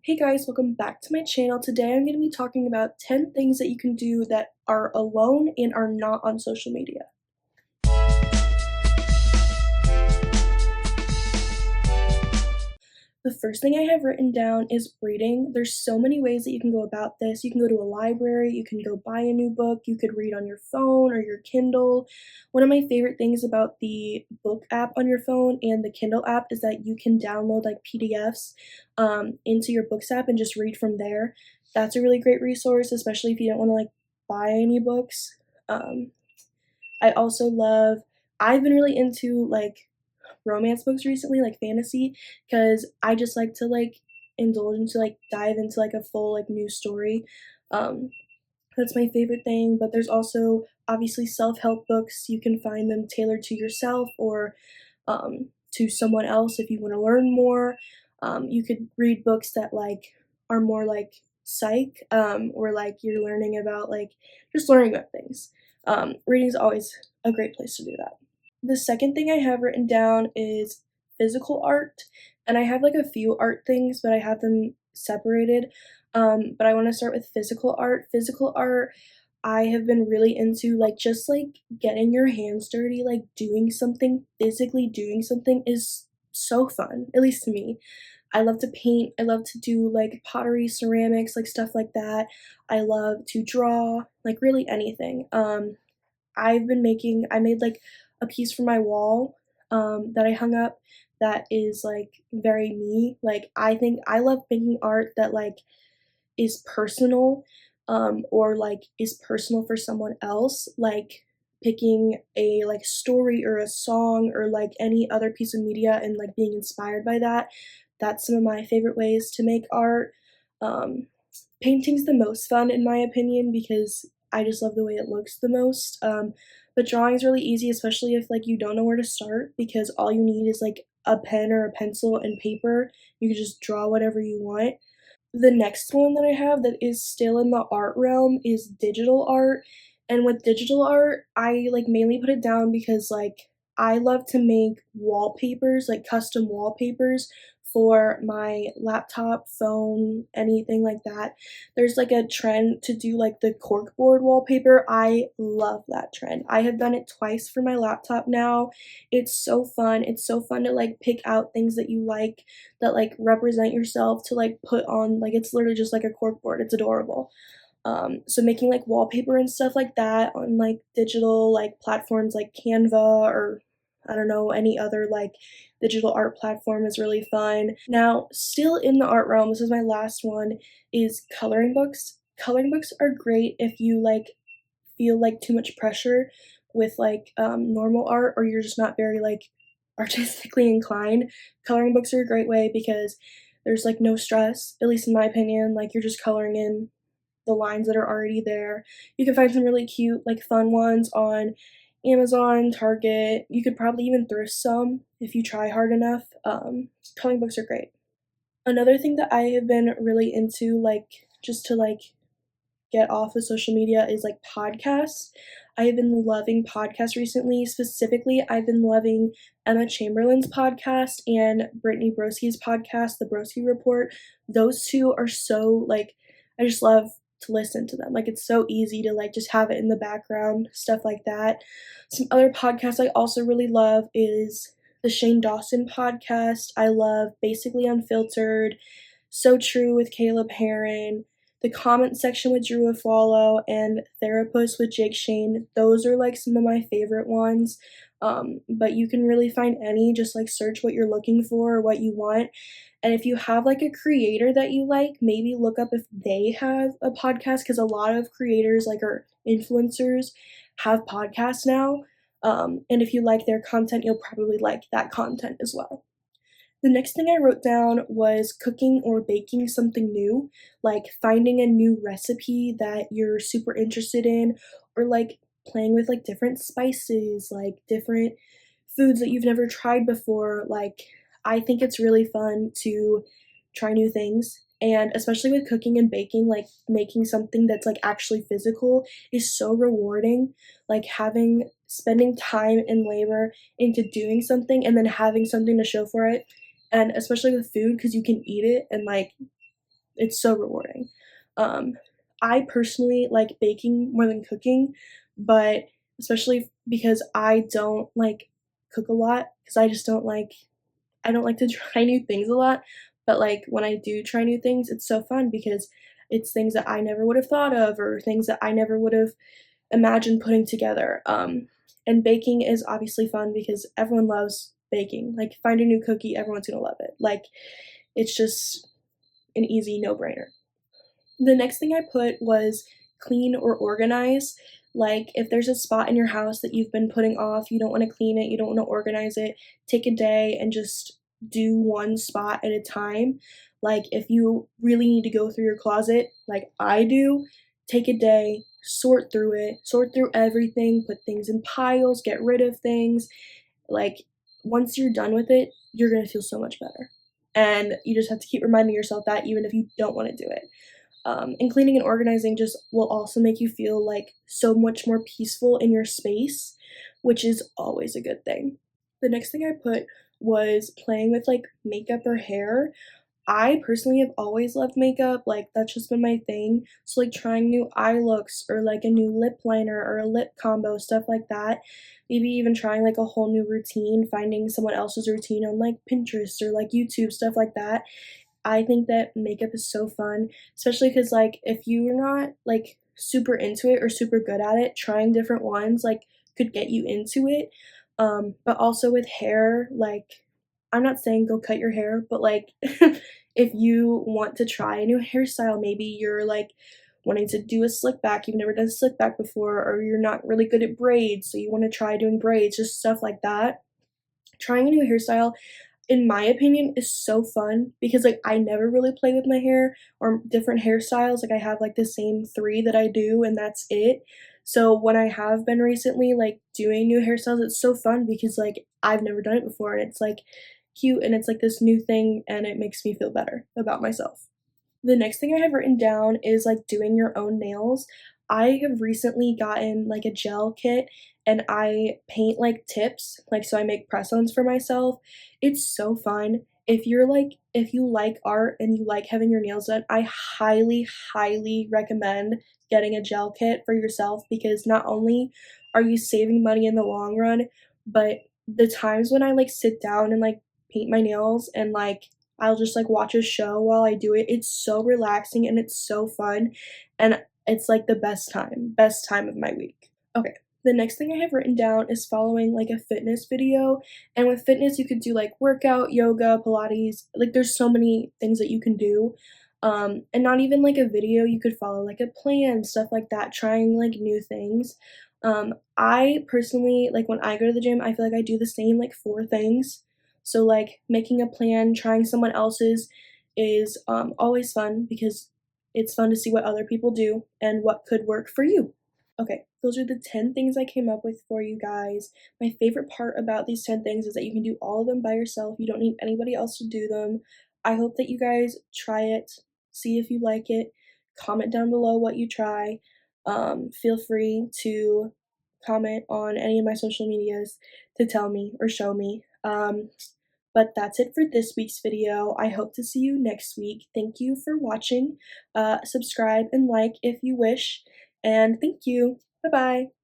Hey guys, welcome back to my channel. Today I'm going to be talking about 10 things that you can do that are alone and are not on social media. The first thing I have written down is reading. There's so many ways that you can go about this. You can go to a library, you can go buy a new book, you could read on your phone or your Kindle. One of my favorite things about the book app on your phone and the Kindle app is that you can download like PDFs into your books app and just read from there. That's a really great resource, especially if you don't want to like buy any books. Um, I also love, I've been really into like romance books recently, like fantasy, because I just like to like indulge into like dive into like a full like new story. Um, that's my favorite thing, but there's also obviously self-help books. You can find them tailored to yourself or to someone else if you want to learn more. You could read books that like are more like psych or like you're learning about like just learning about things. Reading is always a great place to do that. The second thing I have written down is physical art, and I have like a few art things, but I have them separated. But I want to start with physical art. Physical art, I have been really into like just like getting your hands dirty, like doing something, physically doing something is so fun, at least to me. I love to paint, I love to do like pottery, ceramics, like stuff like that. I love to draw, like really anything. I made like a piece for my wall that I hung up that is like very me. Like I think I love making art that like is personal or like is personal for someone else, like picking a like story or a song or like any other piece of media and like being inspired by that. That's some of my favorite ways to make art. Um, Painting's the most fun in my opinion because I just love the way it looks the most. But drawing's really easy, especially if like you don't know where to start because all you need is like a pen or a pencil and paper. You can just draw whatever you want. The next one that I have that is still in the art realm is digital art. And with digital art, I like mainly put it down because like I love to make wallpapers, like custom wallpapers for my laptop, phone, anything like that. There's like a trend to do like the corkboard wallpaper. I love that trend. I have done it twice for my laptop now. It's so fun. It's so fun to like pick out things that you like that like represent yourself to like put on, like it's literally just like a cork board. It's adorable. So making like wallpaper and stuff like that on like digital like platforms like Canva or I don't know any other like digital art platform is really fun. Now, still in the art realm, this is my last one, is coloring books. Coloring books are great if you like feel like too much pressure with like normal art or you're just not very like artistically inclined. Coloring books are a great way because there's like no stress, at least in my opinion. Like you're just coloring in the lines that are already there. You can find some really cute like fun ones on Amazon, Target. You could probably even thrift some if you try hard enough. Coloring books are great. Another thing that I have been really into, like just to like get off of social media, is like podcasts. I have been loving podcasts recently. Specifically, I've been loving Emma Chamberlain's podcast and Brittany Broski's podcast, The Broski Report. Those two are so like I just love to listen to them. Like it's so easy to like just have it in the background, stuff like that. Some other podcasts I also really love is the Shane Dawson podcast. I love Basically Unfiltered, So True with Caleb Heron, the comment section with Drew Afwalo, and Therapist with Jake Shane. Those are like some of my favorite ones. But you can really find any, just like search what you're looking for or what you want. And if you have like a creator that you like, maybe look up if they have a podcast because a lot of creators like or influencers have podcasts now. And if you like their content, you'll probably like that content as well. The next thing I wrote down was cooking or baking something new, like finding a new recipe that you're super interested in, or like playing with like different spices, like different foods that you've never tried before. Like, I think it's really fun to try new things. And especially with cooking and baking, like making something that's like actually physical is so rewarding. Like spending time and labor into doing something and then having something to show for it, and especially with food because you can eat it and like It's so rewarding. Um, I personally like baking more than cooking, but especially because I don't like cook a lot because I don't like to try new things a lot, but like when I do try new things, it's so fun because it's things that I never would have thought of or things that I never would have imagined putting together. And baking is obviously fun because everyone loves baking. Like find a new cookie, everyone's gonna love it. Like it's just an easy no-brainer. The next thing I put was clean or organize. Like, if there's a spot in your house that you've been putting off, you don't want to clean it, you don't want to organize it, take a day and just do one spot at a time. Like, if you really need to go through your closet, like I do, take a day, sort through it, sort through everything, put things in piles, get rid of things. Like, once you're done with it, you're gonna feel so much better. And you just have to keep reminding yourself that even if you don't want to do it. And cleaning and organizing just will also make you feel like so much more peaceful in your space, which is always a good thing. The next thing I put was playing with like makeup or hair. I personally have always loved makeup, like that's just been my thing. So like trying new eye looks or like a new lip liner or a lip combo, stuff like that. Maybe even trying like a whole new routine, finding someone else's routine on like Pinterest or like YouTube, stuff like that. I think that makeup is so fun, especially because like if you're not like super into it or super good at it, trying different ones like could get you into it. But also with hair, like I'm not saying go cut your hair, but like if you want to try a new hairstyle, maybe you're like wanting to do a slick back, you've never done slick back before, or you're not really good at braids, so you want to try doing braids, just stuff like that. Trying a new hairstyle in my opinion is so fun because like I never really play with my hair or different hairstyles. Like I have like the same 3 that I do and that's it. So when I have been recently like doing new hairstyles, it's so fun because like I've never done it before and it's like cute and it's like this new thing and it makes me feel better about myself. The next thing I have written down is like doing your own nails. I have recently gotten like a gel kit and I paint like tips, like so I make press-ons for myself. It's so fun. If you like art and you like having your nails done, I highly, highly recommend getting a gel kit for yourself because not only are you saving money in the long run, but the times when I like sit down and like paint my nails and like I'll just like watch a show while I do it. It's so relaxing and it's so fun. And it's like the best time of my week. Okay. The next thing I have written down is following like a fitness video. And with fitness, you could do like workout, yoga, Pilates. Like there's so many things that you can do. And not even like a video, you could follow like a plan, stuff like that, trying like new things. I personally, like when I go to the gym, I feel like I do the same like 4 things. So, like, making a plan, trying someone else's is always fun because it's fun to see what other people do and what could work for you. Okay, those are the 10 things I came up with for you guys. My favorite part about these 10 things is that you can do all of them by yourself. You don't need anybody else to do them. I hope that you guys try it, see if you like it, comment down below what you try. Feel free to comment on any of my social medias to tell me or show me. But that's it for this week's video. I hope to see you next week. Thank you for watching. Subscribe and like if you wish. And thank you. Bye bye.